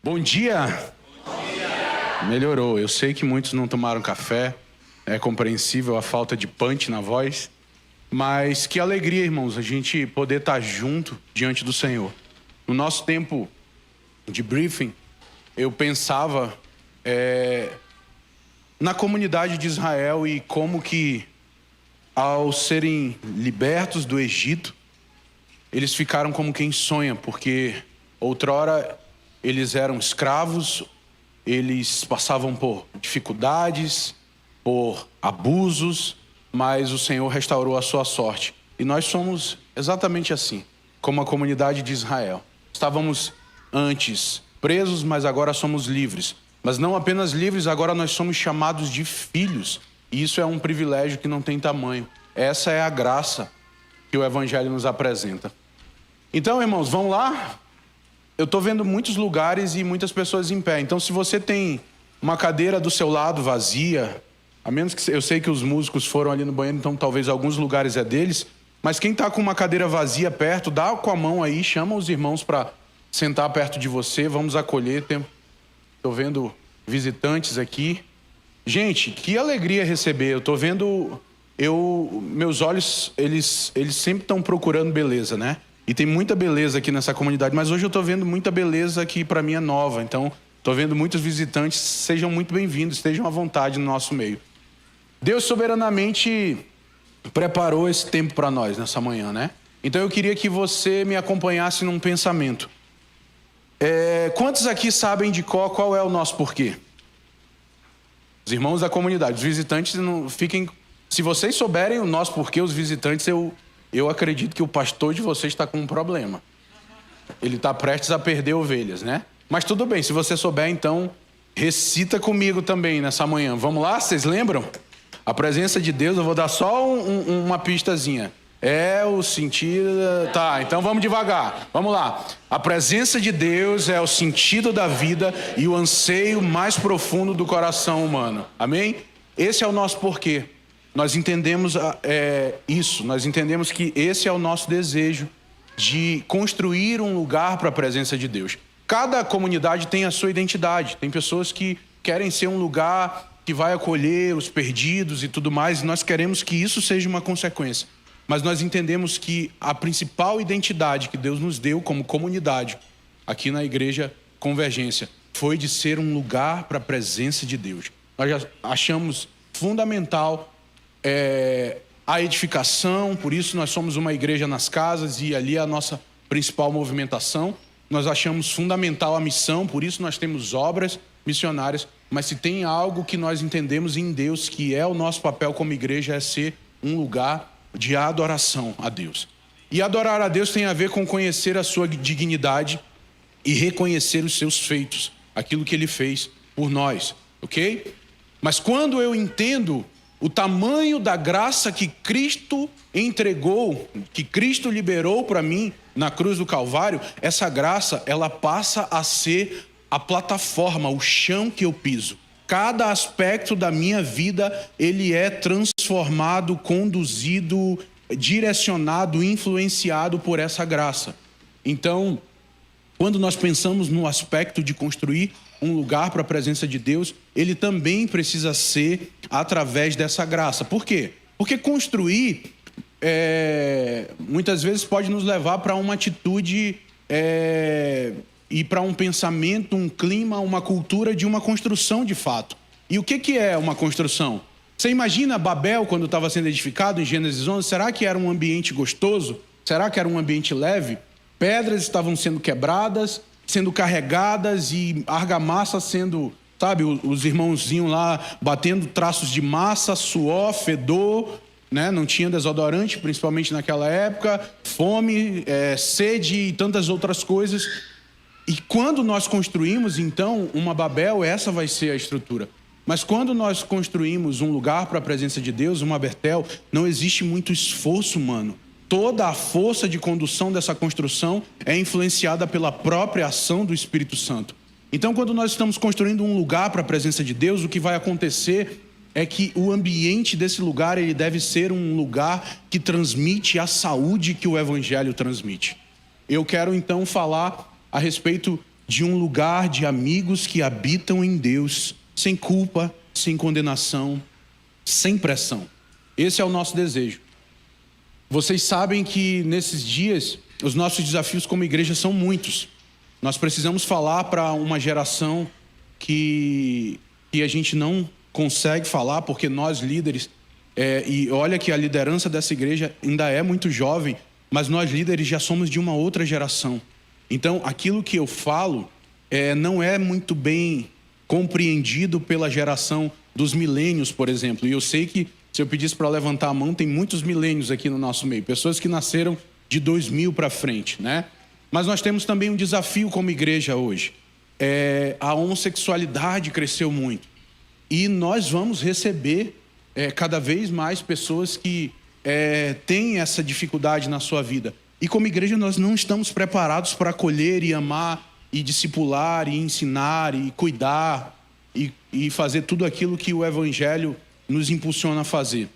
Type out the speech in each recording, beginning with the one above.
Bom dia. Melhorou. Eu sei que muitos não tomaram café. É compreensível a falta de punch na voz. Mas que alegria, irmãos, a gente poder estar junto diante do Senhor. No nosso tempo de briefing, eu pensava na comunidade de Israel e como que, ao serem libertos do Egito, eles ficaram como quem sonha, porque outrora eles eram escravos, eles passavam por dificuldades, por abusos, mas o Senhor restaurou a sua sorte. E nós somos exatamente assim, como a comunidade de Israel. Estávamos antes presos, mas agora somos livres. Mas não apenas livres, agora nós somos chamados de filhos. E isso é um privilégio que não tem tamanho. Essa é a graça que o Evangelho nos apresenta. Então, irmãos, vamos lá? Eu estou vendo muitos lugares e muitas pessoas em pé. Então, se você tem uma cadeira do seu lado vazia, a menos que eu sei que os músicos foram ali no banheiro, então talvez alguns lugares é deles, mas quem está com uma cadeira vazia perto, dá com a mão aí, chama os irmãos para sentar perto de você, vamos acolher. Estou vendo visitantes aqui. Gente, que alegria receber. Eu estou vendo... meus olhos, eles sempre estão procurando beleza, né? E tem muita beleza aqui nessa comunidade, mas hoje eu estou vendo muita beleza que para mim é nova. Então, estou vendo muitos visitantes, sejam muito bem-vindos, estejam à vontade no nosso meio. Deus soberanamente preparou esse tempo para nós nessa manhã, né? Então eu queria que você me acompanhasse num pensamento. Quantos aqui sabem de qual é o nosso porquê? Os irmãos da comunidade, os visitantes não fiquem... Se vocês souberem o nosso porquê, os visitantes, eu acredito que o pastor de vocês está com um problema. Ele está prestes a perder ovelhas, né? Mas tudo bem, se você souber, então, recita comigo também nessa manhã. Vamos lá? Vocês lembram? A presença de Deus, eu vou dar só uma pistazinha. É o sentido... Tá, então vamos devagar. Vamos lá. A presença de Deus é o sentido da vida e o anseio mais profundo do coração humano. Amém? Esse é o nosso porquê. Nós entendemos isso, nós entendemos que esse é o nosso desejo de construir um lugar para a presença de Deus. Cada comunidade tem a sua identidade, tem pessoas que querem ser um lugar que vai acolher os perdidos e tudo mais, e nós queremos que isso seja uma consequência. Mas nós entendemos que a principal identidade que Deus nos deu como comunidade, aqui na Igreja Convergência, foi de ser um lugar para a presença de Deus. Nós já achamos fundamental a edificação, por isso nós somos uma igreja nas casas e ali é a nossa principal movimentação. Nós achamos fundamental a missão, por isso nós temos obras missionárias, mas se tem algo que nós entendemos em Deus, que é o nosso papel como igreja, é ser um lugar de adoração a Deus. E adorar a Deus tem a ver com conhecer a sua dignidade e reconhecer os seus feitos, aquilo que Ele fez por nós, ok? Mas quando eu entendo o tamanho da graça que Cristo entregou, que Cristo liberou para mim na cruz do Calvário, essa graça, ela passa a ser a plataforma, o chão que eu piso. Cada aspecto da minha vida, ele é transformado, conduzido, direcionado, influenciado por essa graça. Então, quando nós pensamos no aspecto de construir um lugar para a presença de Deus, ele também precisa ser através dessa graça. Por quê? Porque construir, muitas vezes pode nos levar para uma atitude e para um pensamento, um clima, uma cultura de uma construção de fato. E o que é uma construção? Você imagina Babel quando estava sendo edificado em Gênesis 11? Será que era um ambiente gostoso? Será que era um ambiente leve? Pedras estavam sendo quebradas, sendo carregadas e argamassa sendo, sabe, os irmãozinhos lá batendo traços de massa, suor, fedor, né? Não tinha desodorante, principalmente naquela época, fome, sede e tantas outras coisas. E quando nós construímos, então, uma Babel, essa vai ser a estrutura. Mas quando nós construímos um lugar para a presença de Deus, uma Betel, não existe muito esforço humano. Toda a força de condução dessa construção é influenciada pela própria ação do Espírito Santo. Então, quando nós estamos construindo um lugar para a presença de Deus, o que vai acontecer é que o ambiente desse lugar, ele deve ser um lugar que transmite a saúde que o Evangelho transmite. Eu quero, então, falar a respeito de um lugar de amigos que habitam em Deus, sem culpa, sem condenação, sem pressão. Esse é o nosso desejo. Vocês sabem que nesses dias os nossos desafios como igreja são muitos. Nós precisamos falar para uma geração que a gente não consegue falar, porque nós líderes, e olha que a liderança dessa igreja ainda é muito jovem, mas nós líderes já somos de uma outra geração. Então aquilo que eu falo não é muito bem compreendido pela geração dos milênios, por exemplo. E eu sei que se eu pedisse para levantar a mão, tem muitos milênios aqui no nosso meio, pessoas que nasceram de 2000 para frente, né? Mas nós temos também um desafio como igreja hoje. A homossexualidade cresceu muito. E nós vamos receber cada vez mais pessoas que têm essa dificuldade na sua vida. E como igreja nós não estamos preparados para acolher e amar e discipular e ensinar e cuidar e fazer tudo aquilo que o Evangelho nos impulsiona a fazer.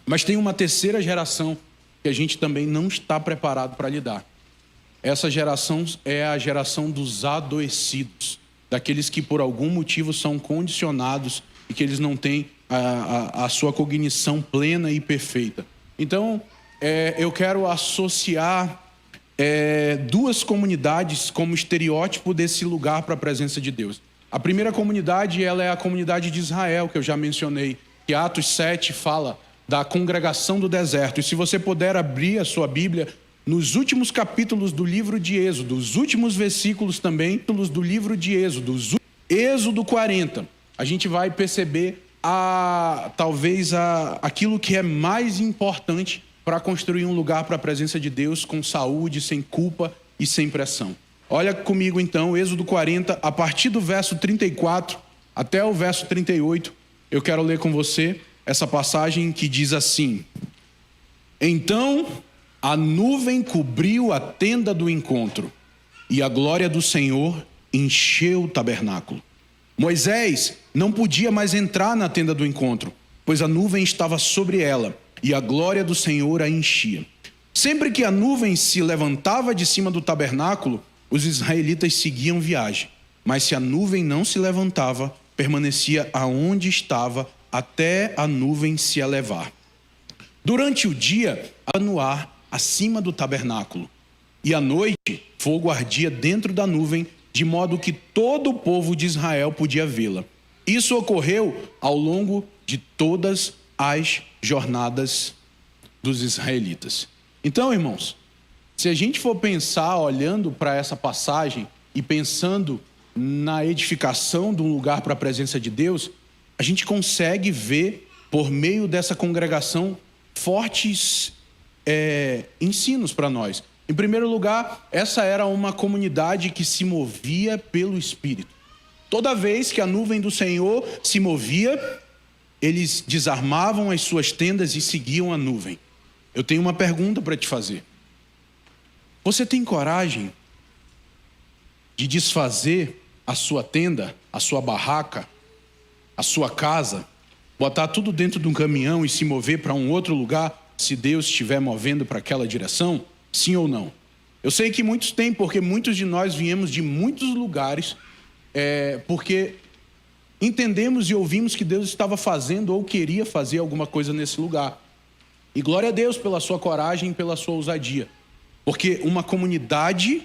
Mas tem uma terceira geração que a gente também não está preparado para lidar. Essa geração é a geração dos adoecidos, daqueles que por algum motivo são condicionados e que eles não têm a sua cognição plena e perfeita. Então, eu quero associar duas comunidades como estereótipo desse lugar para a presença de Deus. A primeira comunidade, ela é a comunidade de Israel, que eu já mencionei, que Atos 7 fala da congregação do deserto. E se você puder abrir a sua Bíblia, nos últimos capítulos do livro de Êxodo, os últimos versículos também do livro de Êxodo, Êxodo 40, a gente vai perceber talvez aquilo que é mais importante para construir um lugar para a presença de Deus com saúde, sem culpa e sem pressão. Olha comigo então, Êxodo 40, a partir do verso 34 até o verso 38, eu quero ler com você essa passagem que diz assim: Então a nuvem cobriu a tenda do encontro, e a glória do Senhor encheu o tabernáculo. Moisés não podia mais entrar na tenda do encontro, pois a nuvem estava sobre ela, e a glória do Senhor a enchia. Sempre que a nuvem se levantava de cima do tabernáculo, os israelitas seguiam viagem. Mas se a nuvem não se levantava, permanecia aonde estava até a nuvem se elevar. Durante o dia, havia no ar acima do tabernáculo, e à noite, fogo ardia dentro da nuvem, de modo que todo o povo de Israel podia vê-la. Isso ocorreu ao longo de todas as jornadas dos israelitas. Então, irmãos, se a gente for pensar, olhando para essa passagem e pensando na edificação de um lugar para a presença de Deus, a gente consegue ver, por meio dessa congregação, fortes ensinos para nós. Em primeiro lugar, essa era uma comunidade que se movia pelo Espírito. Toda vez que a nuvem do Senhor se movia, eles desarmavam as suas tendas e seguiam a nuvem. Eu tenho uma pergunta para te fazer. Você tem coragem de desfazer a sua tenda, a sua barraca, a sua casa, botar tudo dentro de um caminhão e se mover para um outro lugar, se Deus estiver movendo para aquela direção? Sim ou não? Eu sei que muitos têm, porque muitos de nós viemos de muitos lugares, porque entendemos e ouvimos que Deus estava fazendo ou queria fazer alguma coisa nesse lugar. E glória a Deus pela sua coragem e pela sua ousadia. Porque uma comunidade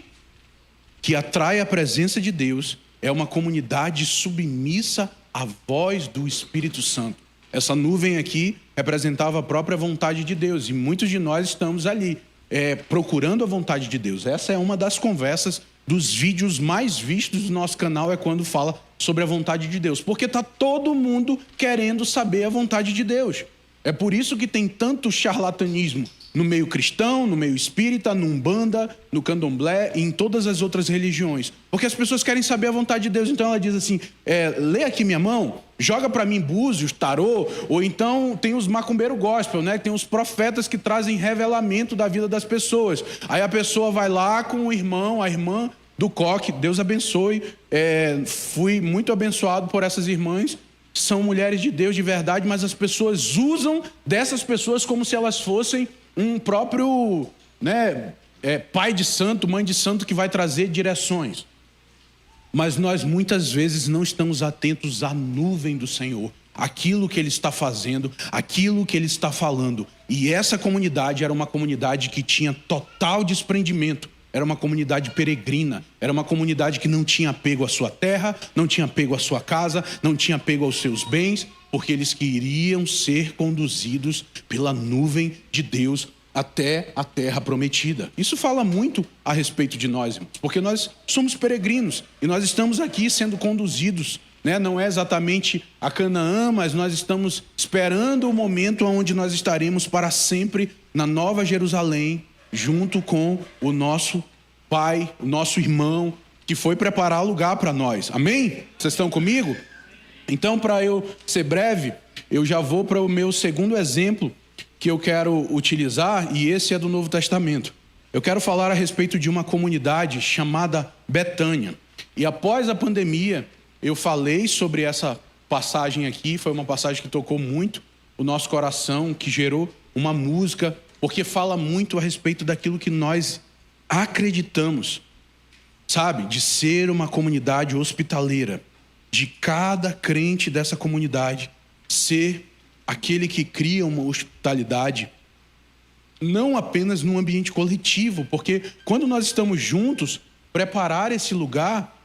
que atrai a presença de Deus é uma comunidade submissa à voz do Espírito Santo. Essa nuvem aqui representava a própria vontade de Deus, e muitos de nós estamos ali, procurando a vontade de Deus. Essa é uma das conversas, dos vídeos mais vistos do nosso canal, é quando fala sobre a vontade de Deus, porque está todo mundo querendo saber a vontade de Deus. É por isso que tem tanto charlatanismo no meio cristão, no meio espírita, no Umbanda, no Candomblé e em todas as outras religiões. Porque as pessoas querem saber a vontade de Deus. Então ela diz assim, lê aqui minha mão, joga para mim búzios, tarô, ou então tem os macumbeiros gospel, né? Tem os profetas que trazem revelamento da vida das pessoas. Aí a pessoa vai lá com o irmão, a irmã do coque, Deus abençoe, fui muito abençoado por essas irmãs, são mulheres de Deus de verdade, mas as pessoas usam dessas pessoas como se elas fossem um próprio pai de santo, mãe de santo que vai trazer direções. mas nós muitas vezes não estamos atentos à nuvem do Senhor, aquilo que Ele está fazendo, aquilo que Ele está falando. E essa comunidade era uma comunidade que tinha total desprendimento, era uma comunidade peregrina, era uma comunidade que não tinha apego à sua terra, não tinha apego à sua casa, não tinha apego aos seus bens, porque eles queriam ser conduzidos pela nuvem de Deus até a terra prometida. Isso fala muito a respeito de nós, irmãos, porque nós somos peregrinos e nós estamos aqui sendo conduzidos, né? Não é exatamente a Canaã, mas nós estamos esperando o momento onde nós estaremos para sempre na Nova Jerusalém, junto com o nosso Pai, o nosso irmão, que foi preparar lugar para nós. Amém? Vocês estão comigo? Então, para eu ser breve, eu já vou para o meu segundo exemplo que eu quero utilizar, e esse é do Novo Testamento. Eu quero falar a respeito de uma comunidade chamada Betânia. E após a pandemia, eu falei sobre essa passagem aqui, foi uma passagem que tocou muito o nosso coração, que gerou uma música, porque fala muito a respeito daquilo que nós acreditamos, sabe? De ser uma comunidade hospitaleira, de cada crente dessa comunidade ser aquele que cria uma hospitalidade, não apenas num ambiente coletivo, porque quando nós estamos juntos, preparar esse lugar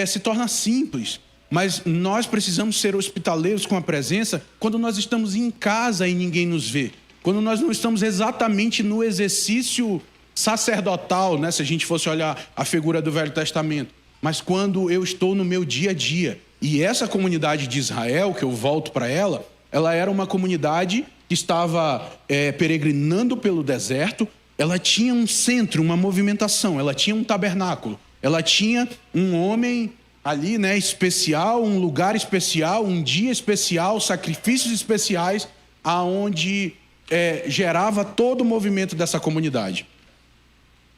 se torna simples, mas nós precisamos ser hospitaleiros com a presença quando nós estamos em casa e ninguém nos vê, quando nós não estamos exatamente no exercício sacerdotal, né, se a gente fosse olhar a figura do Velho Testamento, mas quando eu estou no meu dia a dia. E essa comunidade de Israel, que eu volto para ela era uma comunidade que estava peregrinando pelo deserto. Ela tinha um centro, uma movimentação, ela tinha um tabernáculo, ela tinha um homem ali, né, especial, um lugar especial, um dia especial, sacrifícios especiais, aonde gerava todo o movimento dessa comunidade.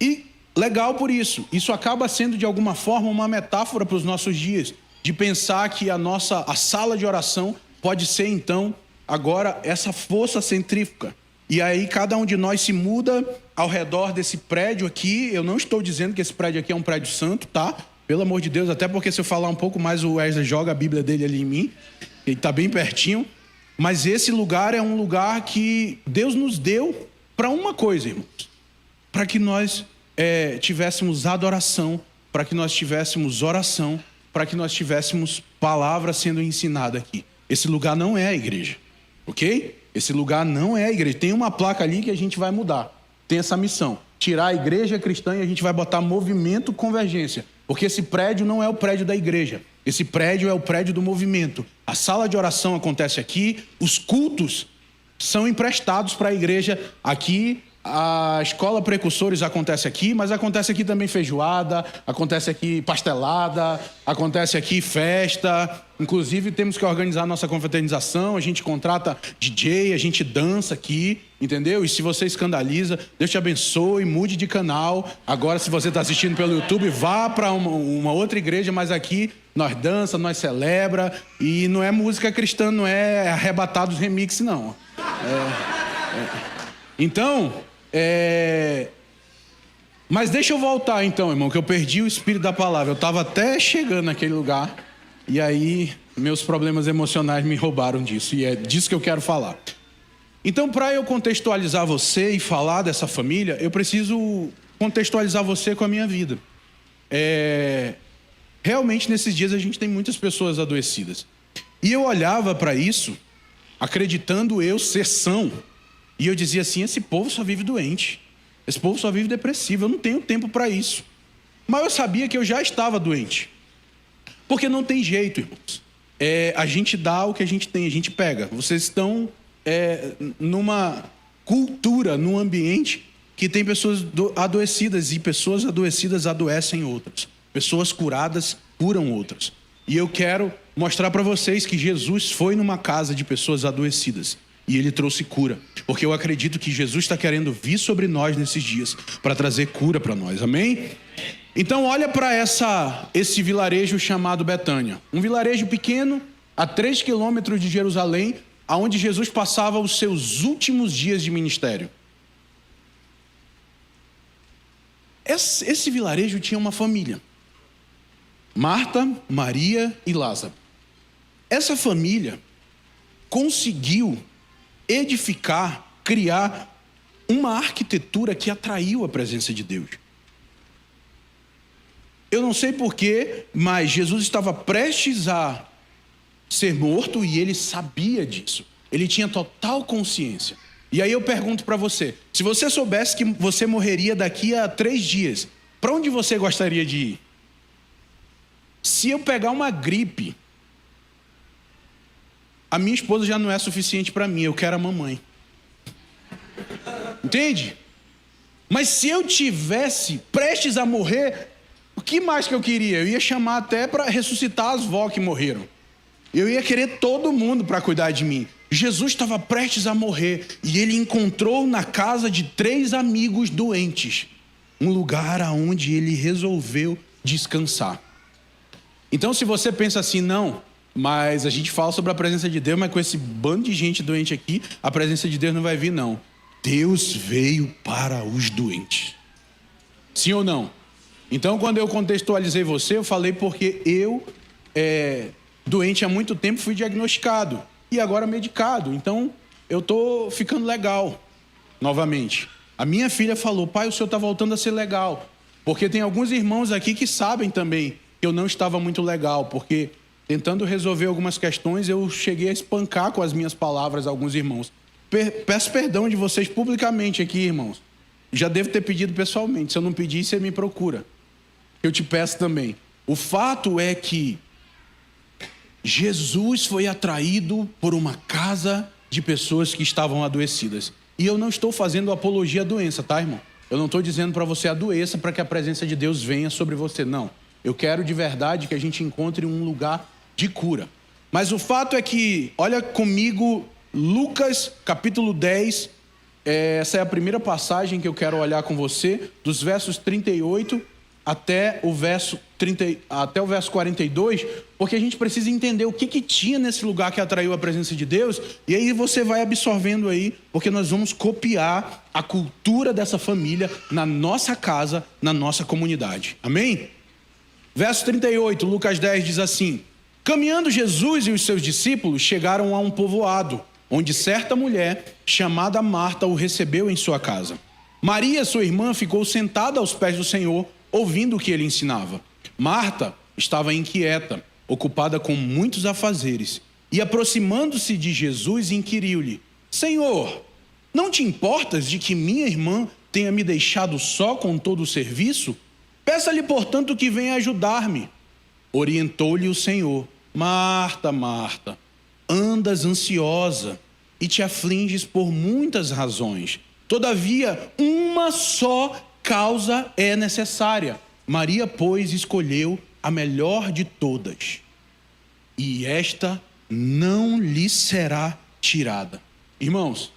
E legal por isso. Isso acaba sendo de alguma forma uma metáfora para os nossos dias, de pensar que a sala de oração pode ser então agora essa força centrífuga. E aí cada um de nós se muda ao redor desse prédio aqui. Eu não estou dizendo que esse prédio aqui é um prédio santo, tá? Pelo amor de Deus, até porque se eu falar um pouco mais, o Wesley joga a Bíblia dele ali em mim. Ele está bem pertinho. Mas esse lugar é um lugar que Deus nos deu para uma coisa, irmãos. Para que nós tivéssemos adoração, para que nós tivéssemos oração, para que nós tivéssemos palavra sendo ensinada aqui. Esse lugar não é a igreja, ok? Esse lugar não é a igreja. Tem uma placa ali que a gente vai mudar. Tem essa missão. Tirar a igreja cristã e a gente vai botar movimento convergência. Porque esse prédio não é o prédio da igreja. Esse prédio é o prédio do movimento. A sala de oração acontece aqui. Os cultos são emprestados para a igreja aqui. A escola Precursores acontece aqui, mas acontece aqui também feijoada, acontece aqui pastelada, acontece aqui festa. Inclusive temos que organizar a nossa confraternização, a gente contrata DJ, a gente dança aqui, entendeu? E se você escandaliza, Deus te abençoe, mude de canal. Agora, se você está assistindo pelo YouTube, vá para uma outra igreja, mas aqui nós dança, nós celebra, e não é música cristã, não é Arrebatados Remix, não. Então... Mas deixa eu voltar então, irmão, que eu perdi o espírito da palavra. Eu estava até chegando naquele lugar e aí meus problemas emocionais me roubaram disso, e é disso que eu quero falar. Então, para eu contextualizar você e falar dessa família, eu preciso contextualizar você com a minha vida. Realmente nesses dias a gente tem muitas pessoas adoecidas, e eu olhava para isso acreditando eu ser são. E eu dizia assim, esse povo só vive doente, esse povo só vive depressivo, eu não tenho tempo para isso. Mas eu sabia que eu já estava doente. Porque não tem jeito, irmãos. A gente dá o que a gente tem, a gente pega. Vocês estão numa cultura, num ambiente que tem pessoas adoecidas, e pessoas adoecidas adoecem outras. Pessoas curadas curam outras. E eu quero mostrar para vocês que Jesus foi numa casa de pessoas adoecidas. E Ele trouxe cura, porque eu acredito que Jesus está querendo vir sobre nós nesses dias para trazer cura para nós, amém? Então olha para esse vilarejo chamado Betânia, um vilarejo pequeno, a 3 quilômetros de Jerusalém, onde Jesus passava os seus últimos dias de ministério. Esse vilarejo tinha uma família, Marta, Maria e Lázaro. Essa família conseguiu edificar, criar uma arquitetura que atraiu a presença de Deus. Eu não sei porquê, mas Jesus estava prestes a ser morto e ele sabia disso. Ele tinha total consciência. E aí eu pergunto para você, se você soubesse que você morreria daqui a 3 dias, para onde você gostaria de ir? Se eu pegar uma gripe, a minha esposa já não é suficiente para mim, eu quero a mamãe. Entende? Mas se eu tivesse prestes a morrer, o que mais que eu queria? Eu ia chamar até para ressuscitar as vó que morreram. Eu ia querer todo mundo para cuidar de mim. Jesus estava prestes a morrer e ele encontrou na casa de 3 amigos doentes um lugar aonde ele resolveu descansar. Então, se você pensa assim, não, mas a gente fala sobre a presença de Deus, mas com esse bando de gente doente aqui, a presença de Deus não vai vir, não. Deus veio para os doentes. Sim ou não? Então, quando eu contextualizei você, eu falei porque eu, doente há muito tempo, fui diagnosticado e agora medicado. Então, eu estou ficando legal novamente. A minha filha falou, pai, o senhor está voltando a ser legal. Porque tem alguns irmãos aqui que sabem também que eu não estava muito legal, porque tentando resolver algumas questões, eu cheguei a espancar com as minhas palavras alguns irmãos. Peço perdão de vocês publicamente aqui, irmãos. Já devo ter pedido pessoalmente. Se eu não pedir, você me procura. Eu te peço também. O fato é que Jesus foi atraído por uma casa de pessoas que estavam adoecidas. E eu não estou fazendo apologia à doença, tá, irmão? Eu não estou dizendo para você adoeça para que a presença de Deus venha sobre você, não. Eu quero de verdade que a gente encontre um lugar de cura. Mas o fato é que, olha comigo, Lucas capítulo 10, essa é a primeira passagem que eu quero olhar com você, dos versos 38 até o verso 42, porque a gente precisa entender o que tinha nesse lugar que atraiu a presença de Deus, e aí você vai absorvendo aí, porque nós vamos copiar a cultura dessa família na nossa casa, na nossa comunidade. Amém? Verso 38, Lucas 10 diz assim: caminhando Jesus e os seus discípulos chegaram a um povoado, onde certa mulher, chamada Marta, o recebeu em sua casa. Maria, sua irmã, ficou sentada aos pés do Senhor, ouvindo o que ele ensinava. Marta estava inquieta, ocupada com muitos afazeres, e aproximando-se de Jesus, inquiriu-lhe: Senhor, não te importas de que minha irmã tenha me deixado só com todo o serviço? Peça-lhe, portanto, que venha ajudar-me. Orientou-lhe o Senhor: Marta, Marta, andas ansiosa e te afliges por muitas razões. Todavia, uma só causa é necessária. Maria, pois, escolheu a melhor de todas, e esta não lhe será tirada. Irmãos,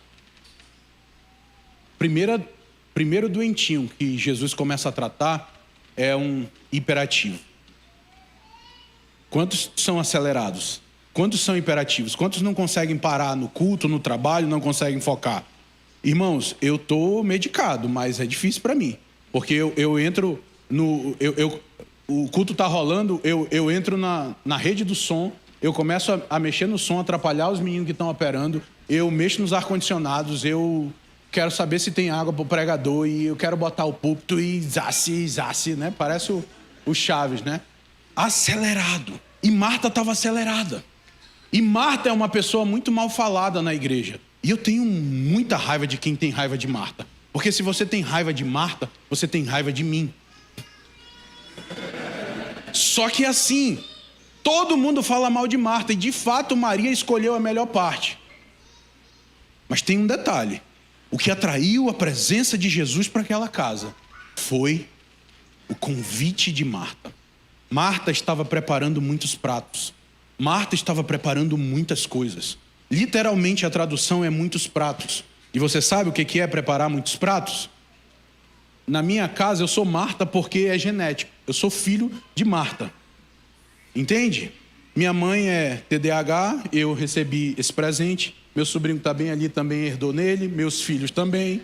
primeiro doentinho que Jesus começa a tratar é um hiperativo. Quantos são acelerados? Quantos são hiperativos? Quantos não conseguem parar no culto, no trabalho, não conseguem focar? Irmãos, eu estou medicado, mas é difícil para mim. Porque eu entro no... o culto está rolando, eu entro na rede do som, eu começo a mexer no som, atrapalhar os meninos que estão operando, eu mexo nos ar-condicionados, eu quero saber se tem água para o pregador e eu quero botar o púlpito e zace, né? Parece o Chaves, né? Acelerado. E Marta estava acelerada. E Marta é uma pessoa muito mal falada na igreja. E eu tenho muita raiva de quem tem raiva de Marta. Porque se você tem raiva de Marta, você tem raiva de mim. Só que assim, todo mundo fala mal de Marta. E de fato Maria escolheu a melhor parte. Mas tem um detalhe. O que atraiu a presença de Jesus para aquela casa foi o convite de Marta. Marta estava preparando muitos pratos. Marta estava preparando muitas coisas. Literalmente a tradução é muitos pratos. E você sabe o que é preparar muitos pratos? Na minha casa eu sou Marta porque é genético. Eu sou filho de Marta. Entende? Minha mãe é TDAH, eu recebi esse presente. Meu sobrinho que está bem ali também herdou nele, meus filhos também.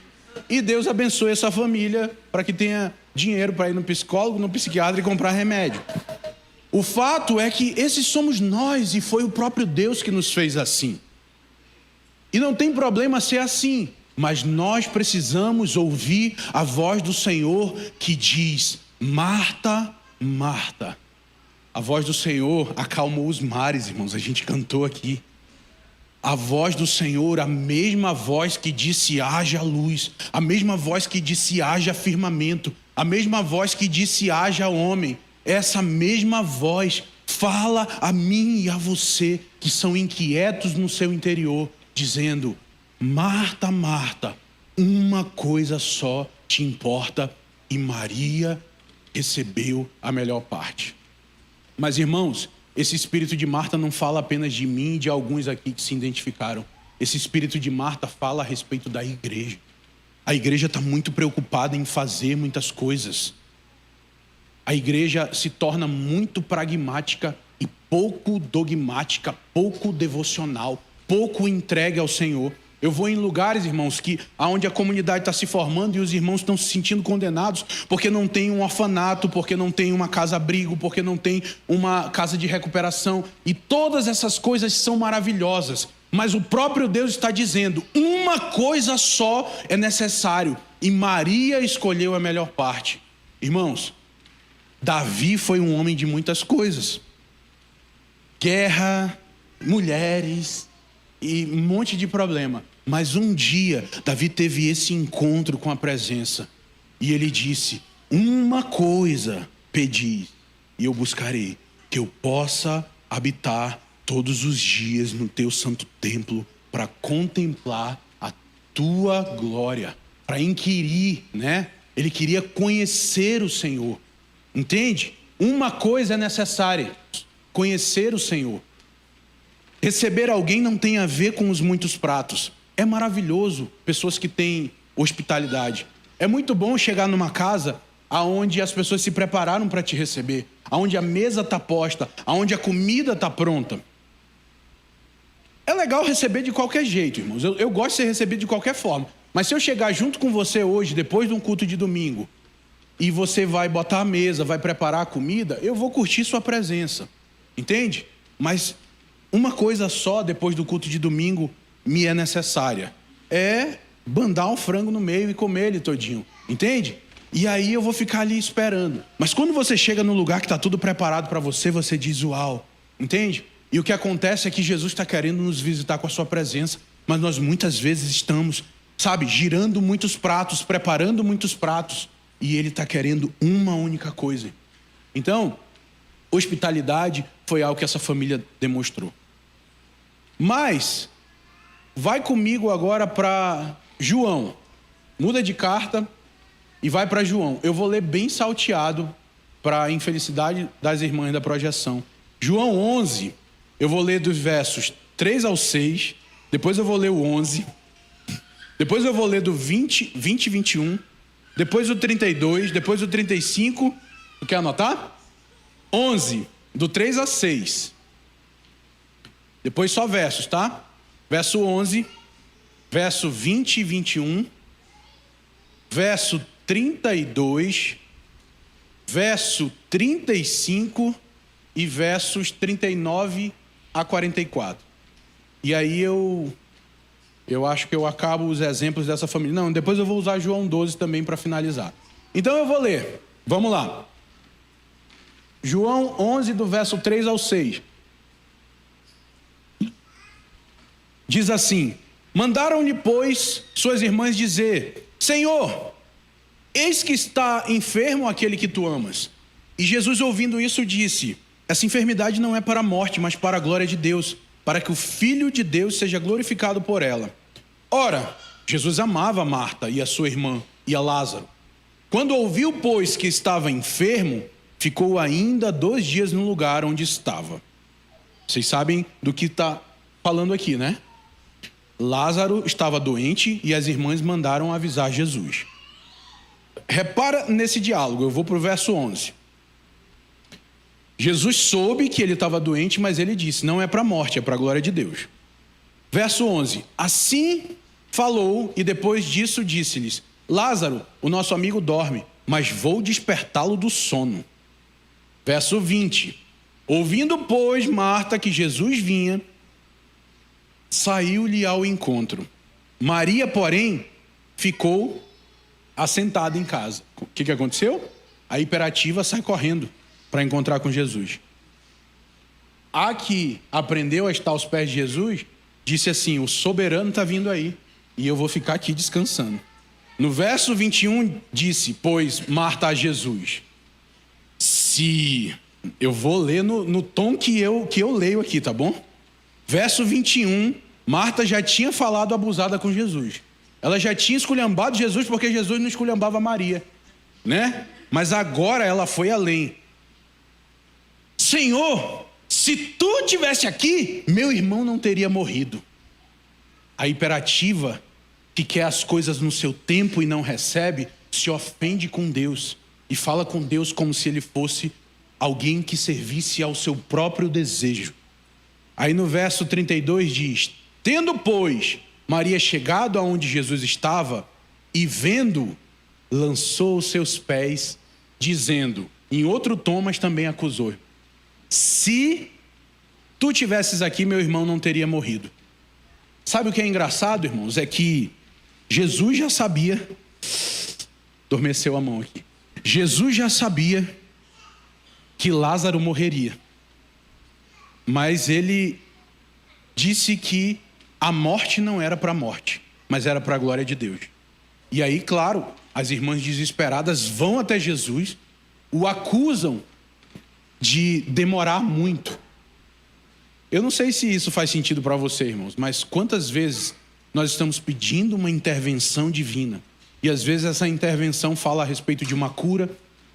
E Deus abençoe essa família para que tenha dinheiro para ir no psicólogo, no psiquiatra e comprar remédio. O fato é que esses somos nós e foi o próprio Deus que nos fez assim. E não tem problema ser assim, mas nós precisamos ouvir a voz do Senhor que diz: Marta, Marta. A voz do Senhor acalmou os mares, irmãos, a gente cantou aqui. A voz do Senhor, a mesma voz que disse haja luz, a mesma voz que disse haja firmamento, a mesma voz que disse haja homem, essa mesma voz fala a mim e a você que são inquietos no seu interior, dizendo: Marta, Marta, uma coisa só te importa, e Maria recebeu a melhor parte. Mas, irmãos, esse espírito de Marta não fala apenas de mim e de alguns aqui que se identificaram. Esse espírito de Marta fala a respeito da igreja. A igreja está muito preocupada em fazer muitas coisas. A igreja se torna muito pragmática e pouco dogmática, pouco devocional, pouco entregue ao Senhor. Eu vou em lugares, irmãos, onde a comunidade está se formando e os irmãos estão se sentindo condenados porque não tem um orfanato, porque não tem uma casa-abrigo, porque não tem uma casa de recuperação. E todas essas coisas são maravilhosas. Mas o próprio Deus está dizendo: uma coisa só é necessário. E Maria escolheu a melhor parte. Irmãos, Davi foi um homem de muitas coisas. Guerra, mulheres e um monte de problema. Mas um dia, Davi teve esse encontro com a presença. E ele disse: uma coisa pedi, e eu buscarei, que eu possa habitar todos os dias no teu santo templo, para contemplar a tua glória, para inquirir, né? Ele queria conhecer o Senhor. Entende? Uma coisa é necessária: conhecer o Senhor. Receber alguém não tem a ver com os muitos pratos. É maravilhoso pessoas que têm hospitalidade. É muito bom chegar numa casa onde as pessoas se prepararam para te receber, onde a mesa está posta, onde a comida está pronta. É legal receber de qualquer jeito, irmãos. Eu gosto de ser recebido de qualquer forma. Mas se eu chegar junto com você hoje, depois de um culto de domingo, e você vai botar a mesa, vai preparar a comida, eu vou curtir sua presença. Entende? Mas uma coisa só depois do culto de domingo me é necessária: é bandar um frango no meio e comer ele todinho. Entende? E aí eu vou ficar ali esperando. Mas quando você chega num lugar que está tudo preparado para você, você diz uau. Entende? E o que acontece é que Jesus está querendo nos visitar com a sua presença, mas nós muitas vezes estamos, girando muitos pratos, preparando muitos pratos, e Ele está querendo uma única coisa. Então, hospitalidade foi algo que essa família demonstrou. Mas, vai comigo agora para João. Muda de carta e vai para João. Eu vou ler bem salteado, para a infelicidade das irmãs da projeção. João 11, eu vou ler dos versos 3 ao 6, depois eu vou ler o 11, depois eu vou ler do 20 e 21, depois o 32, depois o 35, tu quer anotar? 11, do 3 a 6. Depois só versos, tá? Verso 11, verso 20 e 21, verso 32, verso 35 e versos 39 a 44. E aí eu acho que eu acabo os exemplos dessa família. Não, depois eu vou usar João 12 também para finalizar. Então eu vou ler. Vamos lá. João 11, do verso 3 ao 6. Diz assim: mandaram-lhe, pois, suas irmãs dizer: Senhor, eis que está enfermo aquele que tu amas. E Jesus, ouvindo isso, disse: essa enfermidade não é para a morte, mas para a glória de Deus, para que o Filho de Deus seja glorificado por ela. Ora, Jesus amava Marta e a sua irmã e a Lázaro. Quando ouviu, pois, que estava enfermo, ficou ainda 2 dias no lugar onde estava. Vocês sabem do que está falando aqui, né? Lázaro estava doente e as irmãs mandaram avisar Jesus. Repara nesse diálogo, eu vou para o verso 11. Jesus soube que ele estava doente, mas ele disse: não é para a morte, é para a glória de Deus. Verso 11. Assim falou e depois disso disse-lhes: Lázaro, o nosso amigo dorme, mas vou despertá-lo do sono. Verso 20. Ouvindo, pois, Marta que Jesus vinha, saiu-lhe ao encontro. Maria, porém, ficou assentada em casa. O que aconteceu? A hiperativa sai correndo para encontrar com Jesus. A que aprendeu a estar aos pés de Jesus, disse assim: o soberano está vindo aí, e eu vou ficar aqui descansando. No verso 21 disse, pois, Marta a Jesus. Se eu vou ler no tom que eu leio aqui, tá bom? Verso 21, Marta já tinha falado abusada com Jesus. Ela já tinha esculhambado Jesus porque Jesus não esculhambava Maria, né? Mas agora ela foi além. Senhor, se tu estivesse aqui, meu irmão não teria morrido. A hiperativa, que quer as coisas no seu tempo e não recebe, se ofende com Deus e fala com Deus como se ele fosse alguém que servisse ao seu próprio desejo. Aí no verso 32 diz: tendo, pois, Maria chegado aonde Jesus estava e vendo, lançou os seus pés, dizendo, em outro tom, mas também acusou: se tu tivesses aqui, meu irmão não teria morrido. Sabe o que é engraçado, irmãos? É que Jesus já sabia, adormeceu a mão aqui, Jesus já sabia que Lázaro morreria, mas ele disse que a morte não era para a morte, mas era para a glória de Deus. E aí, claro, as irmãs desesperadas vão até Jesus, o acusam de demorar muito. Eu não sei se isso faz sentido para você, irmãos, mas quantas vezes nós estamos pedindo uma intervenção divina, e às vezes essa intervenção fala a respeito de uma cura,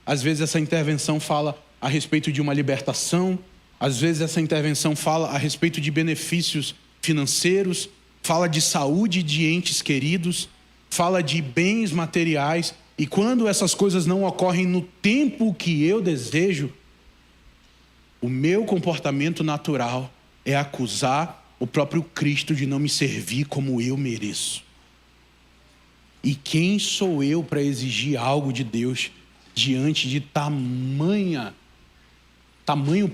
às vezes essa intervenção fala a respeito de uma libertação, às vezes essa intervenção fala a respeito de benefícios financeiros, fala de saúde de entes queridos, fala de bens materiais, e quando essas coisas não ocorrem no tempo que eu desejo, o meu comportamento natural é acusar o próprio Cristo de não me servir como eu mereço. E quem sou eu para exigir algo de Deus diante de tamanho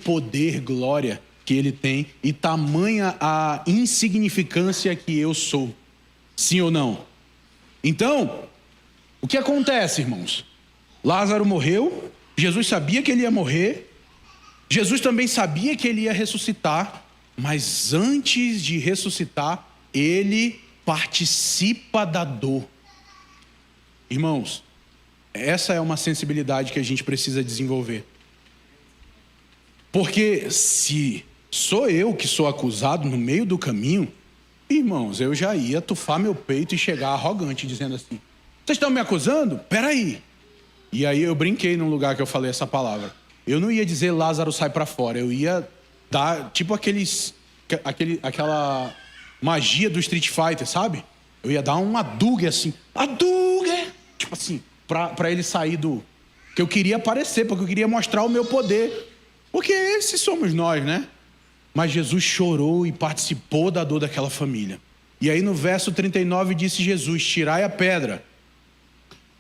poder, glória que Ele tem e tamanha a insignificância que eu sou? Sim ou não? Então, o que acontece, irmãos? Lázaro morreu, Jesus sabia que ele ia morrer, Jesus também sabia que ele ia ressuscitar, mas antes de ressuscitar, ele participa da dor. Irmãos, essa é uma sensibilidade que a gente precisa desenvolver. Porque se sou eu que sou acusado no meio do caminho, irmãos, eu já ia tufar meu peito e chegar arrogante, dizendo assim: vocês estão me acusando? Peraí. E aí eu brinquei num lugar que eu falei essa palavra. Eu não ia dizer Lázaro sai para fora, eu ia dar tipo aquela magia do Street Fighter, sabe? Eu ia dar um Hadouken assim, Hadouken, tipo assim, para ele sair do... que eu queria aparecer, porque eu queria mostrar o meu poder, porque esses somos nós, né? Mas Jesus chorou e participou da dor daquela família. E aí no verso 39 disse Jesus: tirai a pedra.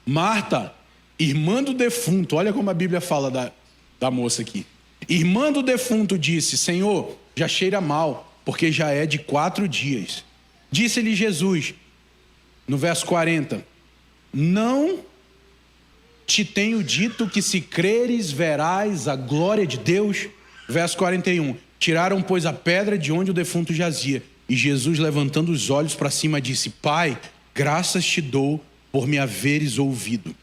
Marta, irmã do defunto, olha como a Bíblia fala da moça aqui. Irmã do defunto disse: Senhor, já cheira mal, porque já é de 4 dias. Disse-lhe Jesus, no verso 40, não te tenho dito que se creres verás a glória de Deus? Verso 41, tiraram, pois, a pedra de onde o defunto jazia. E Jesus, levantando os olhos para cima, disse: Pai, graças te dou por me haveres ouvido.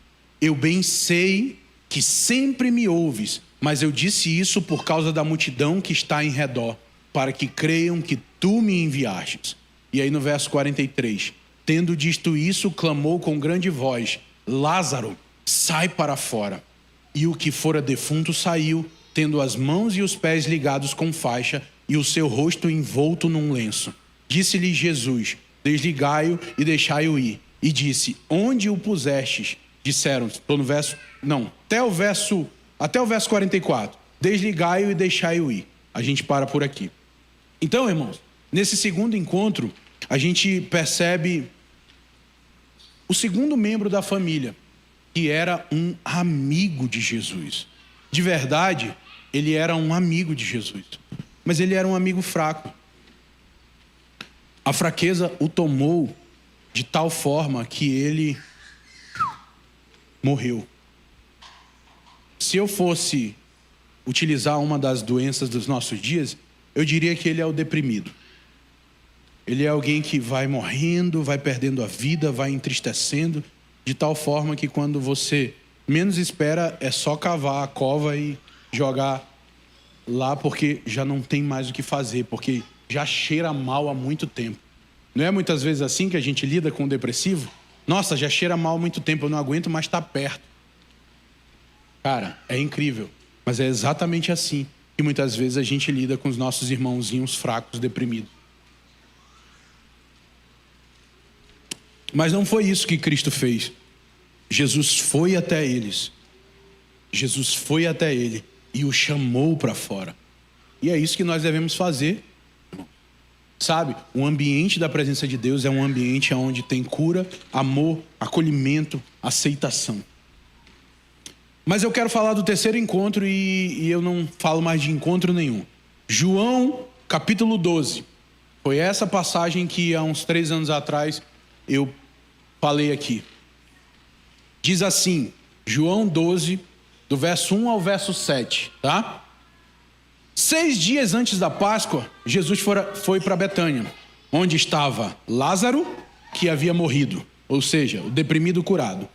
Eu bem sei que sempre me ouves, mas eu disse isso por causa da multidão que está em redor, para que creiam que tu me enviastes. E aí no verso 43, tendo dito isso, clamou com grande voz: Lázaro, sai para fora. E o que fora defunto saiu, tendo as mãos e os pés ligados com faixa e o seu rosto envolto num lenço. Disse-lhe Jesus: desligai-o e deixai-o ir. E disse: onde o pusestes? Disseram, estou no verso, não, até o verso 44. Desligai-o e deixai-o ir. A gente para por aqui. Então, irmãos, nesse segundo encontro, a gente percebe o segundo membro da família, que era um amigo de Jesus. De verdade, ele era um amigo de Jesus, mas ele era um amigo fraco. A fraqueza o tomou de tal forma que ele morreu. Se eu fosse utilizar uma das doenças dos nossos dias, eu diria que ele é o deprimido. Ele é alguém que vai morrendo, vai perdendo a vida, vai entristecendo, de tal forma que quando você menos espera, é só cavar a cova e jogar lá, porque já não tem mais o que fazer, porque já cheira mal há muito tempo. Não é muitas vezes assim que a gente lida com o depressivo? Nossa, já cheira mal há muito tempo, eu não aguento mais estar perto. Cara, é incrível, mas é exatamente assim que muitas vezes a gente lida com os nossos irmãozinhos fracos, deprimidos. Mas não foi isso que Cristo fez. Jesus foi até eles. Jesus foi até ele e o chamou para fora. E é isso que nós devemos fazer. Sabe, o ambiente da presença de Deus é um ambiente onde tem cura, amor, acolhimento, aceitação. Mas eu quero falar do terceiro encontro e eu não falo mais de encontro nenhum. João, capítulo 12. Foi essa passagem que há uns 3 anos atrás eu falei aqui. Diz assim, João 12, do verso 1 ao verso 7, tá? 6 dias antes da Páscoa, Jesus foi para Betânia, onde estava Lázaro, que havia morrido, ou seja, o deprimido curado,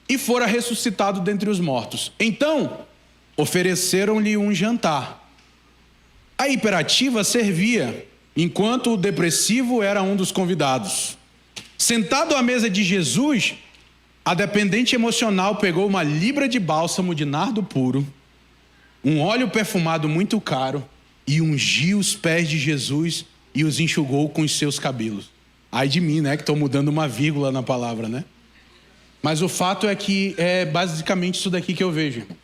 e fora ressuscitado dentre os mortos. Então, ofereceram-lhe um jantar. A hiperativa servia, enquanto o depressivo era um dos convidados. Sentado à mesa de Jesus, a dependente emocional pegou uma libra de bálsamo de nardo puro, um óleo perfumado muito caro, e ungiu os pés de Jesus e os enxugou com os seus cabelos. Ai de mim, né, que estou mudando uma vírgula na palavra, né? Mas o fato é que é basicamente isso daqui que eu vejo, irmão.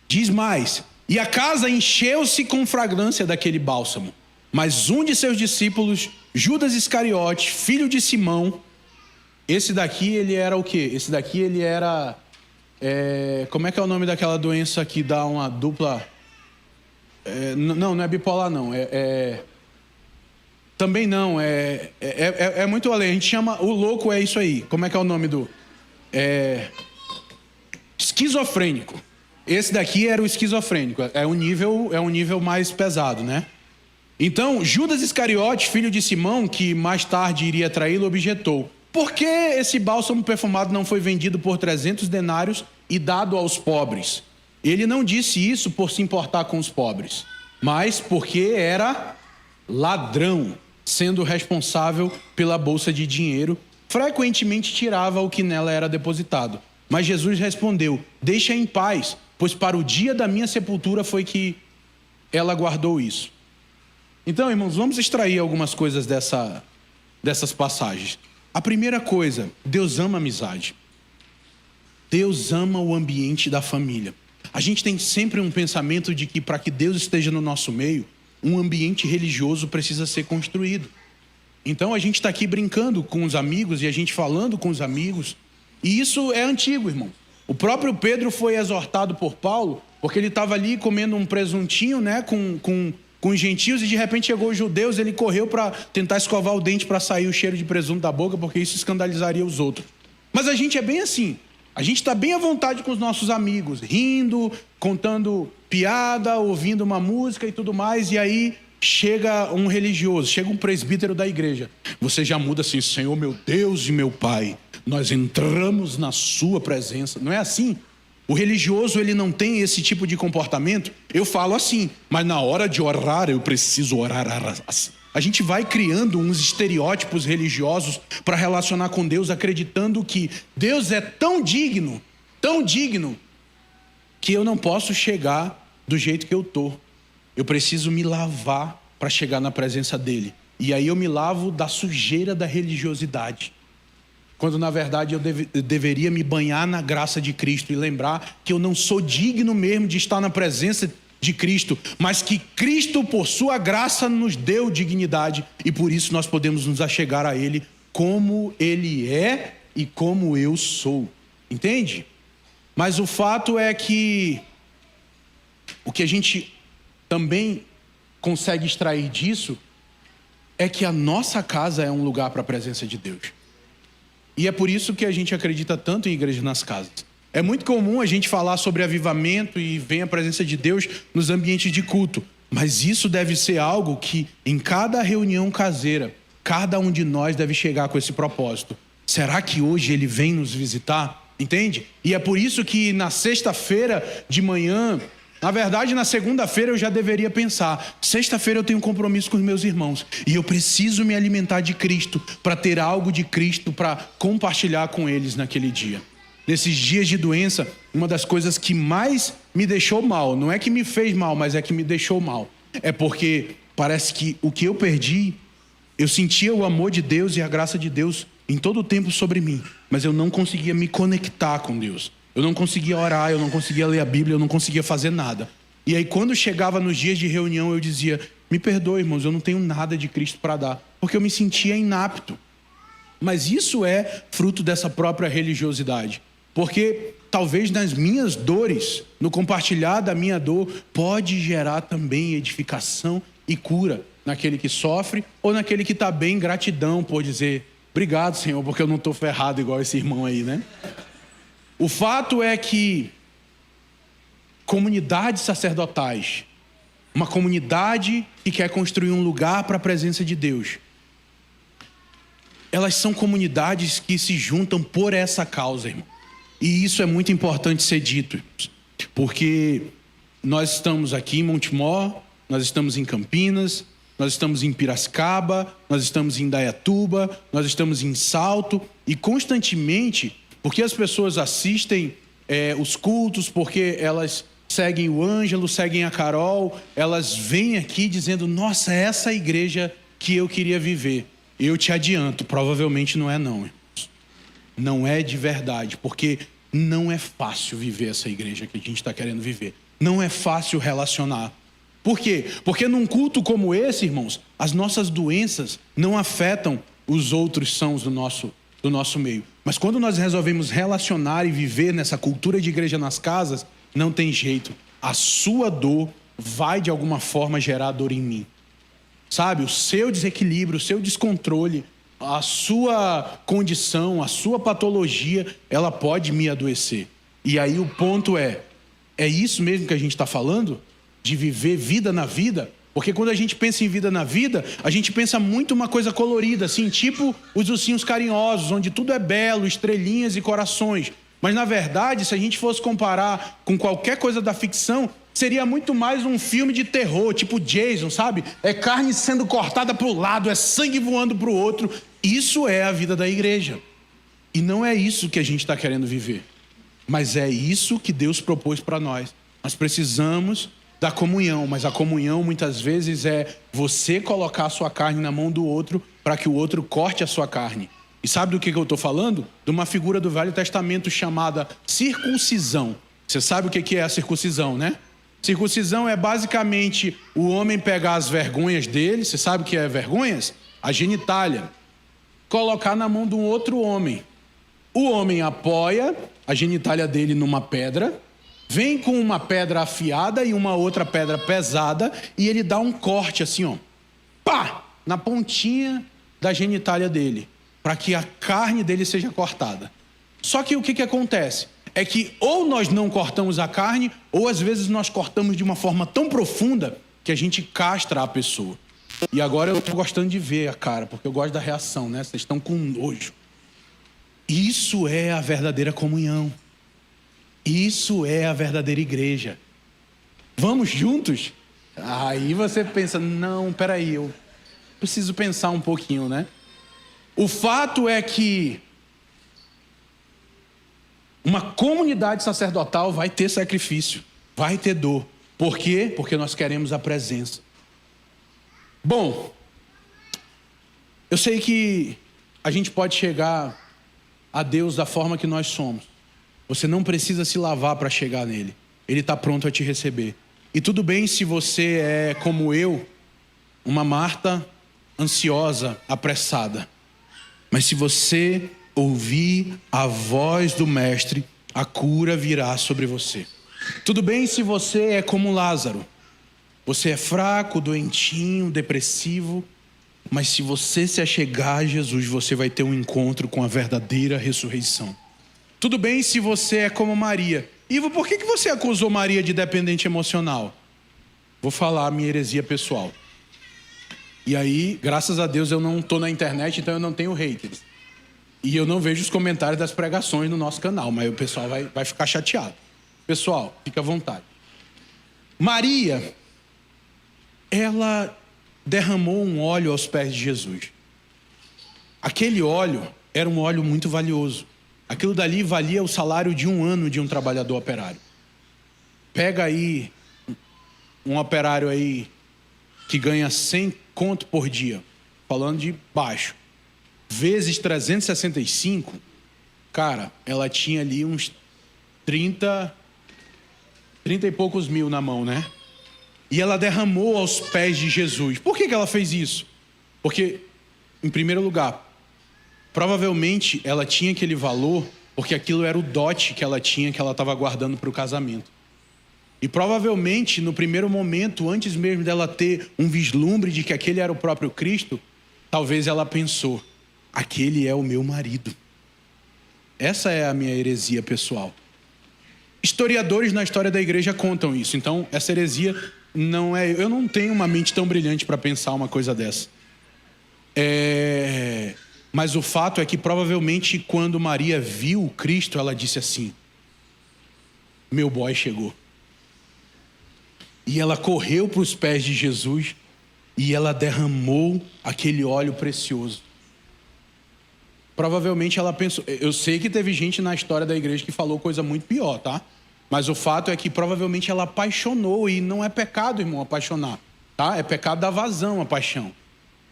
Diz mais, e a casa encheu-se com fragrância daquele bálsamo. Mas um de seus discípulos, Judas Iscariote, filho de Simão, esse daqui ele era o quê? Esse daqui ele era... como é que é o nome daquela doença que dá uma dupla... não é bipolar não, também não, é muito além, a gente chama, o louco é isso aí, como é que é o nome do... esquizofrênico. Esse daqui era o esquizofrênico, é um nível mais pesado, né? Então, Judas Iscariote, filho de Simão, que mais tarde iria traí-lo, objetou: por que esse bálsamo perfumado não foi vendido por 300 denários e dado aos pobres? Ele não disse isso por se importar com os pobres, mas porque era ladrão, sendo responsável pela bolsa de dinheiro, frequentemente tirava o que nela era depositado. Mas Jesus respondeu: deixa em paz, pois para o dia da minha sepultura foi que ela guardou isso. Então, irmãos, vamos extrair algumas coisas dessas passagens. A primeira coisa, Deus ama a amizade. Deus ama o ambiente da família. A gente tem sempre um pensamento de que para que Deus esteja no nosso meio, um ambiente religioso precisa ser construído. Então a gente está aqui brincando com os amigos e a gente falando com os amigos. E isso é antigo, irmão. O próprio Pedro foi exortado por Paulo, porque ele estava ali comendo um presuntinho, né, com os gentios, e de repente chegou os judeus, ele correu para tentar escovar o dente para sair o cheiro de presunto da boca, porque isso escandalizaria os outros. Mas a gente é bem assim, a gente está bem à vontade com os nossos amigos, rindo, contando piada, ouvindo uma música e tudo mais, e aí chega um religioso, chega um presbítero da igreja, você já muda assim: Senhor meu Deus e meu Pai, nós entramos na sua presença. Não é assim? O religioso, ele não tem esse tipo de comportamento. Eu falo assim, mas na hora de orar, eu preciso orar assim. A gente vai criando uns estereótipos religiosos para relacionar com Deus, acreditando que Deus é tão digno, que eu não posso chegar do jeito que eu estou. Eu preciso me lavar para chegar na presença dele. E aí eu me lavo da sujeira da religiosidade. Quando na verdade eu deveria me banhar na graça de Cristo e lembrar que eu não sou digno mesmo de estar na presença de Cristo, mas que Cristo, por sua graça, nos deu dignidade e por isso nós podemos nos achegar a Ele como Ele é e como eu sou. Entende? Mas o fato é que o que a gente também consegue extrair disso é que a nossa casa é um lugar para a presença de Deus. E é por isso que a gente acredita tanto em igreja nas casas. É muito comum a gente falar sobre avivamento e ver a presença de Deus nos ambientes de culto. Mas isso deve ser algo que, em cada reunião caseira, cada um de nós deve chegar com esse propósito. Será que hoje Ele vem nos visitar? Entende? E é por isso que na sexta-feira de manhã, na verdade na segunda-feira eu já deveria pensar, sexta-feira eu tenho um compromisso com os meus irmãos e eu preciso me alimentar de Cristo para ter algo de Cristo para compartilhar com eles naquele dia. Nesses dias de doença, uma das coisas que mais me deixou mal, não é que me fez mal, mas é que me deixou mal, é porque parece que o que eu perdi, eu sentia o amor de Deus e a graça de Deus em todo o tempo sobre mim, mas eu não conseguia me conectar com Deus. Eu não conseguia orar, eu não conseguia ler a Bíblia, eu não conseguia fazer nada. E aí quando chegava nos dias de reunião, eu dizia, me perdoe, irmãos, eu não tenho nada de Cristo para dar, porque eu me sentia inapto. Mas isso é fruto dessa própria religiosidade. Porque talvez nas minhas dores, no compartilhar da minha dor, pode gerar também edificação e cura naquele que sofre ou naquele que está bem, gratidão por dizer, obrigado, Senhor, porque eu não estou ferrado igual esse irmão aí, né? O fato é que comunidades sacerdotais, uma comunidade que quer construir um lugar para a presença de Deus, elas são comunidades que se juntam por essa causa, irmão. E isso é muito importante ser dito, porque nós estamos aqui em Montemor, nós estamos em Campinas, nós estamos em Piracicaba, nós estamos em Indaiatuba, nós estamos em Salto, e constantemente, porque as pessoas assistem os cultos, porque elas seguem o Ângelo, seguem a Carol, elas vêm aqui dizendo, nossa, essa é a igreja que eu queria viver. Eu te adianto, provavelmente não é não, irmãos. Não é de verdade, porque não é fácil viver essa igreja que a gente está querendo viver. Não é fácil relacionar. Por quê? Porque num culto como esse, irmãos, as nossas doenças não afetam os outros sãos do nosso meio. Mas quando nós resolvemos relacionar e viver nessa cultura de igreja nas casas, não tem jeito. A sua dor vai de alguma forma gerar dor em mim. Sabe? O seu desequilíbrio, o seu descontrole, a sua condição, a sua patologia, ela pode me adoecer. E aí o ponto é isso mesmo que a gente está falando? De viver vida na vida? Porque quando a gente pensa em vida na vida, a gente pensa muito uma coisa colorida, assim, tipo os ursinhos carinhosos, onde tudo é belo, estrelinhas e corações. Mas na verdade, se a gente fosse comparar com qualquer coisa da ficção, seria muito mais um filme de terror, tipo Jason, sabe? É carne sendo cortada para o lado, é sangue voando para o outro. Isso é a vida da igreja. E não é isso que a gente está querendo viver. Mas é isso que Deus propôs para nós. Nós precisamos da comunhão, mas a comunhão muitas vezes é você colocar a sua carne na mão do outro para que o outro corte a sua carne. E sabe do que eu estou falando? De uma figura do Velho Testamento chamada circuncisão. Você sabe o que é a circuncisão, né? Circuncisão é basicamente o homem pegar as vergonhas dele, você sabe o que é vergonhas? A genitália. Colocar na mão de um outro homem. O homem apoia a genitália dele numa pedra, vem com uma pedra afiada e uma outra pedra pesada e ele dá um corte assim, ó, pá, na pontinha da genitália dele, para que a carne dele seja cortada. Só que o que acontece? É que ou nós não cortamos a carne, ou às vezes nós cortamos de uma forma tão profunda que a gente castra a pessoa. E agora eu estou gostando de ver a cara, porque eu gosto da reação, né? Vocês estão com nojo. Isso é a verdadeira comunhão. Isso é a verdadeira igreja. Vamos juntos? Aí você pensa, não, peraí, eu preciso pensar um pouquinho, né? O fato é que uma comunidade sacerdotal vai ter sacrifício, vai ter dor. Por quê? Porque nós queremos a presença. Bom, eu sei que a gente pode chegar a Deus da forma que nós somos. Você não precisa se lavar para chegar nele. Ele está pronto a te receber. E tudo bem se você é, como eu, uma Marta ansiosa, apressada. Mas se você ouvir a voz do Mestre, a cura virá sobre você. Tudo bem se você é como Lázaro. Você é fraco, doentinho, depressivo, mas se você se achegar a Jesus, você vai ter um encontro com a verdadeira ressurreição. Tudo bem se você é como Maria. Ivo, por que você acusou Maria de dependente emocional? Vou falar a minha heresia pessoal. E aí, graças a Deus, eu não estou na internet, então eu não tenho haters. E eu não vejo os comentários das pregações no nosso canal, mas o pessoal vai ficar chateado. Pessoal, fica à vontade. Maria, ela derramou um óleo aos pés de Jesus. Aquele óleo era um óleo muito valioso. Aquilo dali valia o salário de 1 ano de um trabalhador operário. Pega aí um operário aí que ganha 100 conto por dia, falando de baixo, vezes 365, cara, ela tinha ali uns 30 e poucos mil na mão, né? E ela derramou aos pés de Jesus. Por que ela fez isso? Porque, em primeiro lugar, provavelmente ela tinha aquele valor porque aquilo era o dote que ela tinha, que ela estava guardando para o casamento. E provavelmente, no primeiro momento, antes mesmo dela ter um vislumbre de que aquele era o próprio Cristo, talvez ela pensou, aquele é o meu marido. Essa é a minha heresia pessoal. Historiadores na história da igreja contam isso. Então, essa heresia não é... Eu não tenho uma mente tão brilhante para pensar uma coisa dessa. Mas o fato é que provavelmente quando Maria viu Cristo, ela disse assim, meu boy chegou. E ela correu para os pés de Jesus e ela derramou aquele óleo precioso. Provavelmente ela pensou... Eu sei que teve gente na história da igreja que falou coisa muito pior, tá? Mas o fato é que provavelmente ela apaixonou. E não é pecado, irmão, apaixonar, tá? É pecado da vazão, a paixão.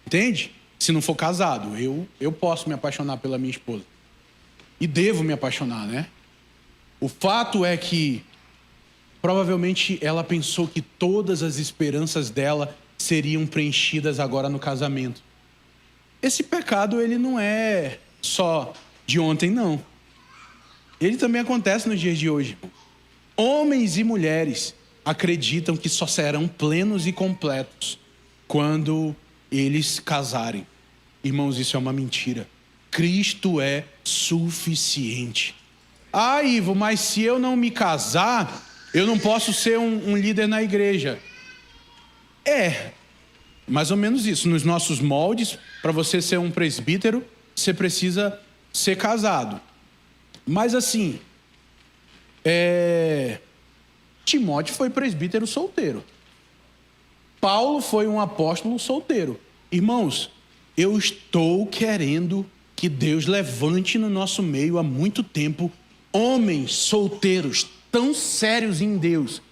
Entende? Se não for casado. Eu posso me apaixonar pela minha esposa. E devo me apaixonar, né? O fato é que provavelmente ela pensou que todas as esperanças dela seriam preenchidas agora no casamento. Esse pecado, ele não é só de ontem, não. Ele também acontece nos dias de hoje. Homens e mulheres acreditam que só serão plenos e completos quando eles casarem. Irmãos, isso é uma mentira. Cristo é suficiente. Ah, Ivo, mas se eu não me casar, eu não posso ser um líder na igreja. É, mais ou menos isso. Nos nossos moldes, para você ser um presbítero, você precisa ser casado. Mas assim, Timóteo foi presbítero solteiro. Paulo foi um apóstolo solteiro. Irmãos, eu estou querendo que Deus levante no nosso meio há muito tempo homens solteiros tão sérios em Deus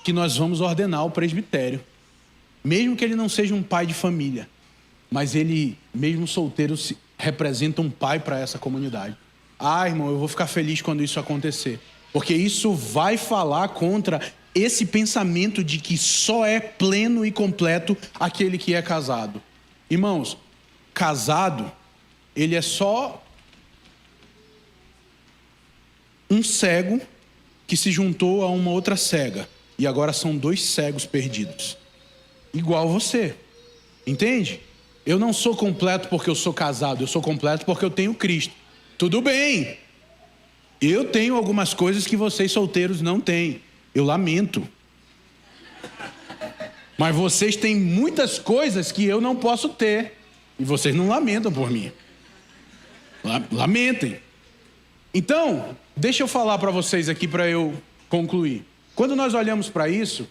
que nós vamos ordenar o presbitério. Mesmo que ele não seja um pai de família, mas ele, mesmo solteiro, representa um pai para essa comunidade. Ah, irmão, eu vou ficar feliz quando isso acontecer, porque isso vai falar contra esse pensamento de que só é pleno e completo aquele que é casado. Irmãos, casado, ele é só um cego que se juntou a uma outra cega, e agora são 2 cegos perdidos. Igual você, entende? Eu não sou completo porque eu sou casado, eu sou completo porque eu tenho Cristo. Tudo bem, eu tenho algumas coisas que vocês solteiros não têm, eu lamento. Mas vocês têm muitas coisas que eu não posso ter, e vocês não lamentam por mim. Lamentem. Então, deixa eu falar para vocês aqui para eu concluir. Quando nós olhamos para isso,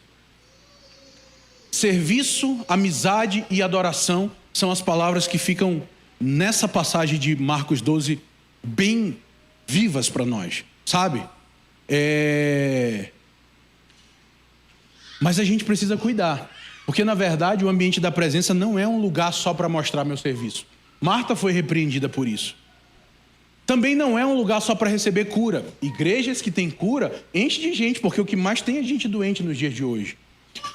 serviço, amizade e adoração são as palavras que ficam nessa passagem de Marcos 12 bem vivas para nós, sabe? Mas a gente precisa cuidar, porque na verdade o ambiente da presença não é um lugar só para mostrar meu serviço. Marta foi repreendida por isso. Também não é um lugar só para receber cura. Igrejas que têm cura enchem de gente, porque o que mais tem é gente doente nos dias de hoje.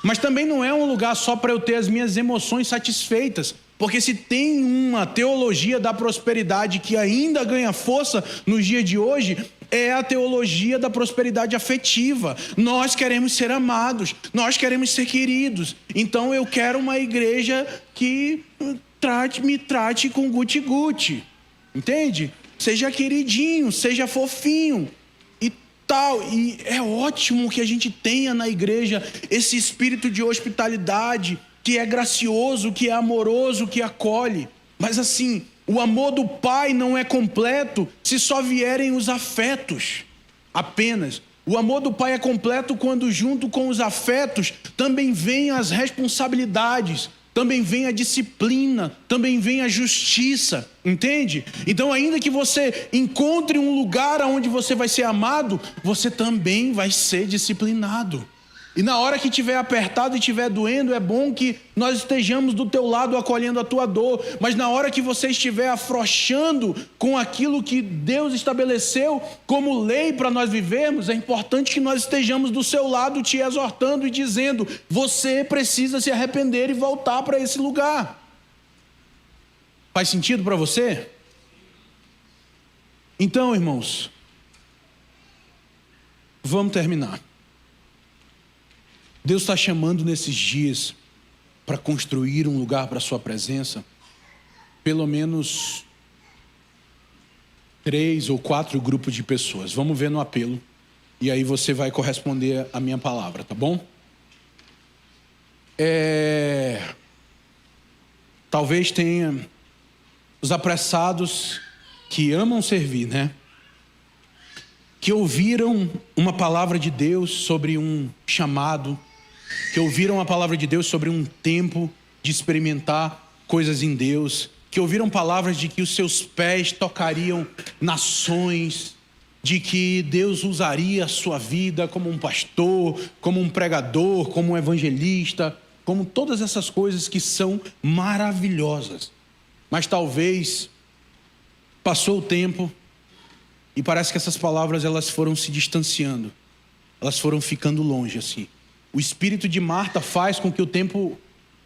Mas também não é um lugar só para eu ter as minhas emoções satisfeitas, porque se tem uma teologia da prosperidade que ainda ganha força nos dias de hoje, é a teologia da prosperidade afetiva. Nós queremos ser amados, nós queremos ser queridos. Então eu quero uma igreja que me trate com guti-guti. Entende? Seja queridinho, seja fofinho e tal. E é ótimo que a gente tenha na igreja esse espírito de hospitalidade, que é gracioso, que é amoroso, que acolhe. Mas assim, o amor do Pai não é completo se só vierem os afetos apenas. O amor do Pai é completo quando junto com os afetos também vem as responsabilidades, também vem a disciplina, também vem a justiça, entende? Então, ainda que você encontre um lugar onde você vai ser amado, você também vai ser disciplinado. E na hora que estiver apertado e estiver doendo, é bom que nós estejamos do teu lado acolhendo a tua dor. Mas na hora que você estiver afrouxando com aquilo que Deus estabeleceu como lei para nós vivermos, é importante que nós estejamos do seu lado te exortando e dizendo: você precisa se arrepender e voltar para esse lugar. Faz sentido para você? Então, irmãos, vamos terminar. Deus está chamando nesses dias para construir um lugar para a sua presença, pelo menos 3 ou 4 grupos de pessoas. Vamos ver no apelo, e aí você vai corresponder à minha palavra, tá bom? Talvez tenha os apressados que amam servir, né? Que ouviram uma palavra de Deus sobre um chamado, que ouviram a palavra de Deus sobre um tempo de experimentar coisas em Deus, que ouviram palavras de que os seus pés tocariam nações, de que Deus usaria a sua vida como um pastor, como um pregador, como um evangelista, como todas essas coisas que são maravilhosas. Mas talvez passou o tempo e parece que essas palavras elas foram se distanciando, elas foram ficando longe assim. O espírito de Marta faz com que o tempo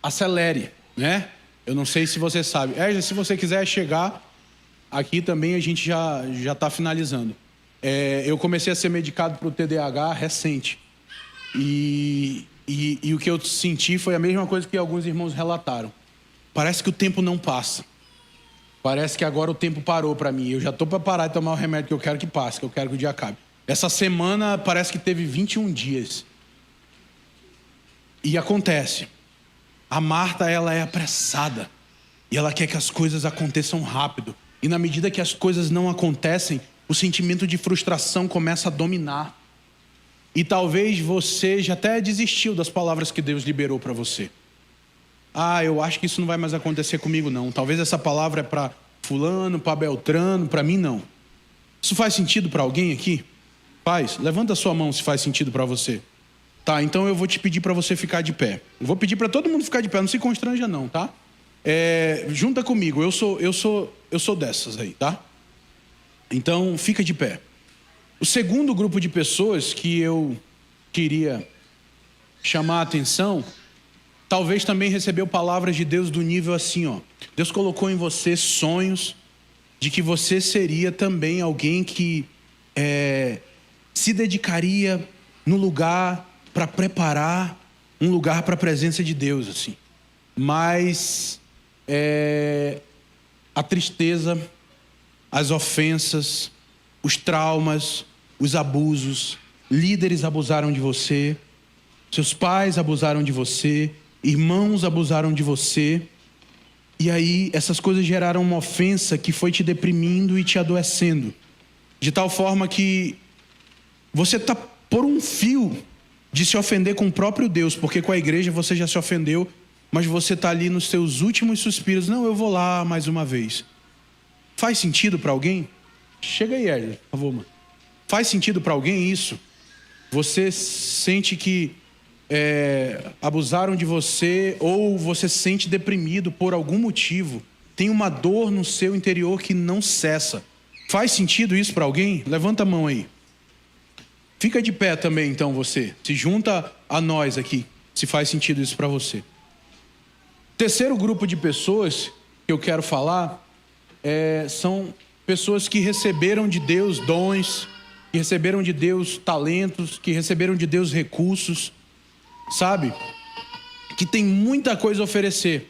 acelere, né? Eu não sei se você sabe. Se você quiser chegar aqui também, a gente já está finalizando. Eu comecei a ser medicado para o TDAH recente. E o que eu senti foi a mesma coisa que alguns irmãos relataram. Parece que o tempo não passa. Parece que agora o tempo parou para mim. Eu já estou para parar de tomar o remédio que eu quero que passe, que eu quero que o dia acabe. Essa semana parece que teve 21 dias. E acontece. A Marta, ela é apressada. E ela quer que as coisas aconteçam rápido. E na medida que as coisas não acontecem, o sentimento de frustração começa a dominar. E talvez você já até desistiu das palavras que Deus liberou para você. Eu acho que isso não vai mais acontecer comigo não. Talvez essa palavra é para fulano, para Beltrano, para mim não. Isso faz sentido para alguém aqui? Faz? Levanta a sua mão se faz sentido para você. Tá, então eu vou te pedir para você ficar de pé. Eu vou pedir para todo mundo ficar de pé, não se constranja não, tá? Junta comigo, eu sou dessas aí, tá? Então fica de pé. O segundo grupo de pessoas que eu queria chamar a atenção, talvez também recebeu palavras de Deus do nível assim, ó. Deus colocou em você sonhos de que você seria também alguém que se dedicaria no lugar para preparar um lugar para a presença de Deus, assim. Mas a tristeza, as ofensas, os traumas, os abusos, líderes abusaram de você, seus pais abusaram de você, irmãos abusaram de você, e aí essas coisas geraram uma ofensa que foi te deprimindo e te adoecendo, de tal forma que você está por um fio de se ofender com o próprio Deus, porque com a igreja você já se ofendeu, mas você está ali nos seus últimos suspiros. Não, eu vou lá mais uma vez. Faz sentido para alguém? Chega aí, Hélio, por favor, mano. Faz sentido para alguém isso? Você sente que abusaram de você, ou você se sente deprimido por algum motivo, tem uma dor no seu interior que não cessa. Faz sentido isso para alguém? Levanta a mão aí. Fica de pé também, então, você. Se junta a nós aqui, se faz sentido isso para você. Terceiro grupo de pessoas que eu quero falar são pessoas que receberam de Deus dons, que receberam de Deus talentos, que receberam de Deus recursos, sabe? Que tem muita coisa a oferecer,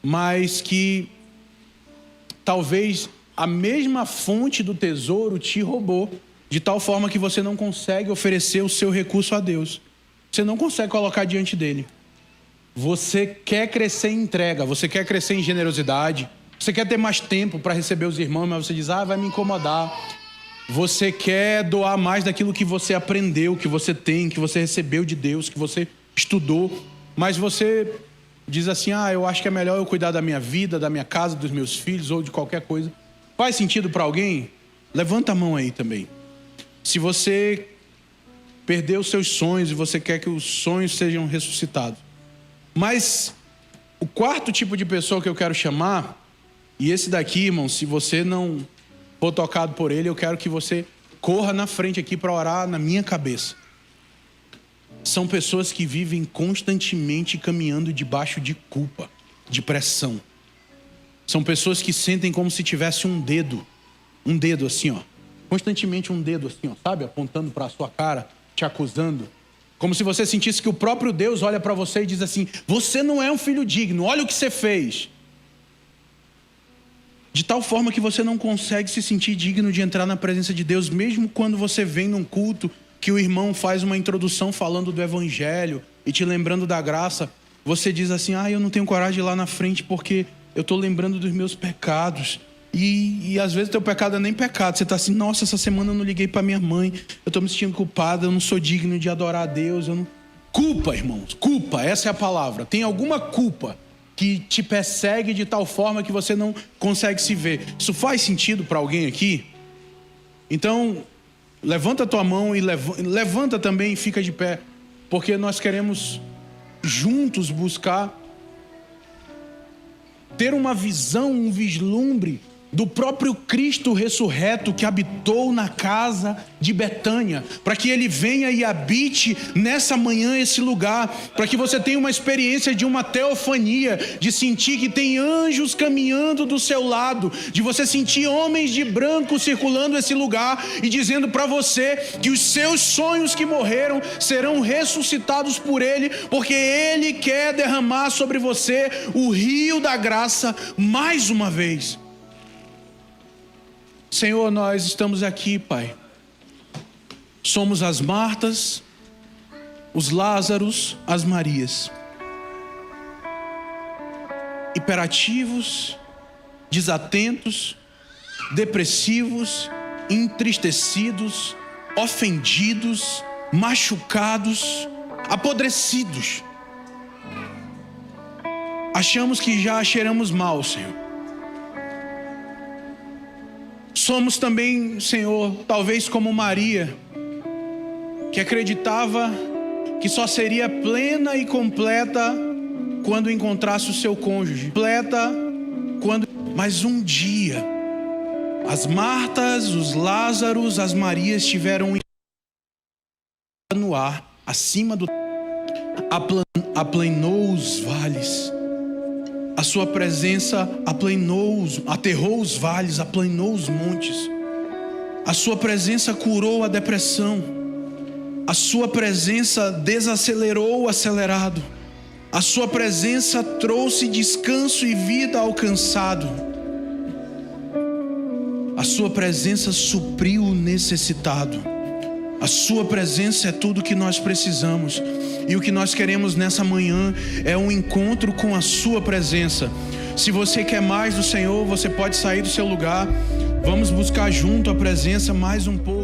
mas que talvez a mesma fonte do tesouro te roubou, de tal forma que você não consegue oferecer o seu recurso a Deus. Você não consegue colocar diante dele. Você quer crescer em entrega, você quer crescer em generosidade, você quer ter mais tempo para receber os irmãos, mas você diz, vai me incomodar. Você quer doar mais daquilo que você aprendeu, que você tem, que você recebeu de Deus, que você estudou, mas você diz assim, eu acho que é melhor eu cuidar da minha vida, da minha casa, dos meus filhos ou de qualquer coisa. Faz sentido para alguém? Levanta a mão aí também. Se você perdeu os seus sonhos e você quer que os sonhos sejam ressuscitados. Mas o quarto tipo de pessoa que eu quero chamar, e esse daqui, irmão, se você não for tocado por ele, eu quero que você corra na frente aqui para orar na minha cabeça. São pessoas que vivem constantemente caminhando debaixo de culpa, de pressão. São pessoas que sentem como se tivesse um dedo assim, constantemente um dedo assim, sabe? Apontando para a sua cara, te acusando. Como se você sentisse que o próprio Deus olha para você e diz assim, você não é um filho digno, olha o que você fez. De tal forma que você não consegue se sentir digno de entrar na presença de Deus, mesmo quando você vem num culto que o irmão faz uma introdução falando do evangelho e te lembrando da graça, você diz assim, eu não tenho coragem de ir lá na frente porque eu estou lembrando dos meus pecados. E às vezes teu pecado é nem pecado, você está assim, nossa, essa semana eu não liguei para minha mãe, eu estou me sentindo culpado, eu não sou digno de adorar a Deus. Culpa, irmãos, culpa, essa é a palavra. Tem alguma culpa que te persegue de tal forma que você não consegue se ver. Isso faz sentido para alguém aqui? Então, levanta a tua mão e levanta também e fica de pé, porque nós queremos juntos buscar ter uma visão, um vislumbre do próprio Cristo ressurreto que habitou na casa de Betânia, para que ele venha e habite nessa manhã esse lugar, para que você tenha uma experiência de uma teofania, de sentir que tem anjos caminhando do seu lado, de você sentir homens de branco circulando esse lugar e dizendo para você que os seus sonhos que morreram serão ressuscitados por ele, porque ele quer derramar sobre você o rio da graça mais uma vez. Senhor, nós estamos aqui, Pai. Somos as Martas, os Lázaros, as Marias. Hiperativos, desatentos, depressivos, entristecidos, ofendidos, machucados, apodrecidos. Achamos que já cheiramos mal, Senhor. Somos também, Senhor, talvez como Maria, que acreditava que só seria plena e completa quando encontrasse o seu cônjuge. Mas um dia, as Martas, os Lázaros, as Marias tiveram no ar, acima do... aplanou os vales. A sua presença aterrou os vales, aplanou os montes. A sua presença curou a depressão. A sua presença desacelerou o acelerado. A sua presença trouxe descanso e vida ao cansado. A sua presença supriu o necessitado. A sua presença é tudo que nós precisamos. E o que nós queremos nessa manhã é um encontro com a sua presença. Se você quer mais do Senhor, você pode sair do seu lugar. Vamos buscar junto a presença mais um pouco.